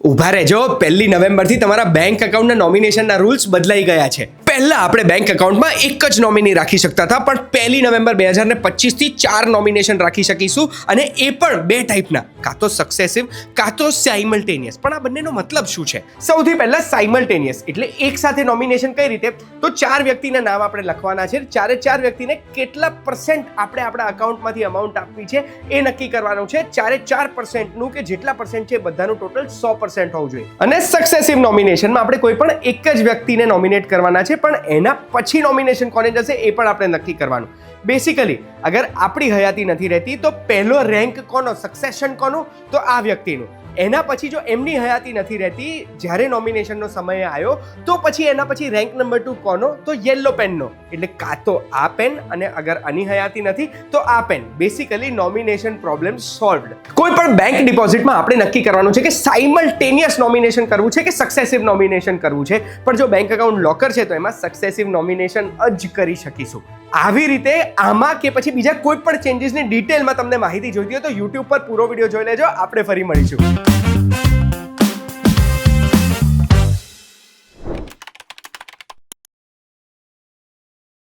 ઉભા રહેજો, 1 નવેમ્બરથી તમારા બેંક એકાઉન્ટના નોમિનેશનના રૂલ્સ બદલાઈ ગયા છે. પહેલા આપણે બેંક એકાઉન્ટમાં એક જ નોમિની રાખી શકતા હતા, પણ 1 નવેમ્બર 2025થી 4 નોમિનેશન રાખી શકીશું, અને એ પણ 2 ટાઈપના, કાં તો સક્સેસિવ કાં તો સાયમલ્ટેનિયસ. પણ આ બંનેનો મતલબ શું છે? સૌથી પહેલા સાયમલ્ટેનિયસ એટલે એક સાથે નોમિનેશન. કઈ રીતે? તો 4 વ્યક્તિના નામ આપણે લખવાના છે, 4 વ્યક્તિને કેટલા % આપણે આપણા અકાઉન્ટમાંથી અમાઉન્ટ આપવી છે એ નક્કી કરવાનું છે. 4% કે જેટલા % છે બધાનું ટોટલ 100% હોવું જોઈએ. અને સક્સેસિવ નોમિનેશનમાં આપણે કોઈ પણ એક જ વ્યક્તિને નોમિનેટ કરવાના છે, પણ એના પછી નોમિનેશન કોને જશે એ પણ આપણે નક્કી કરવાનું. બેસિકલી અગર આપણી હયાતી નથી રહેતી તો પહેલો રેન્ક કોનો, સક્સેશન કોનું? તો આ વ્યક્તિનું. એના પછી જો એમની હયાતી નથી રહેતી, જ્યારે નોમિનેશનનો સમય આવ્યો તો પછી એના પછી રેન્ક નંબર 2 કોનો? તો યેલો પેનનો. એટલે કાં તો આ પેન, અને અગર આની હયાતી નથી તો આ pen. Basically nomination problem solved. કોઈ પણ બેંક ડિપોઝિટમાં આપણે નક્કી કરવાનું છે કે સાયમલ્ટેનિયસ નોમિનેશન કરવું છે કે સક્સેસિવ નોમિનેશન કરવું છે. પણ જો બેંક એકાઉન્ટ લોકર છે તો એમાં સક્સેસિવ નોમિનેશન જ કરી શકીશું. આવી રીતે આમાં કે પછી બીજા કોઈ પણ ચેન્જીસની ડિટેલમાં તમને માહિતી જોઈતી હોય તો યુટ્યુબ પર પૂરો વિડીયો જોઈ લેજો. આપણે ફરી મળીશું.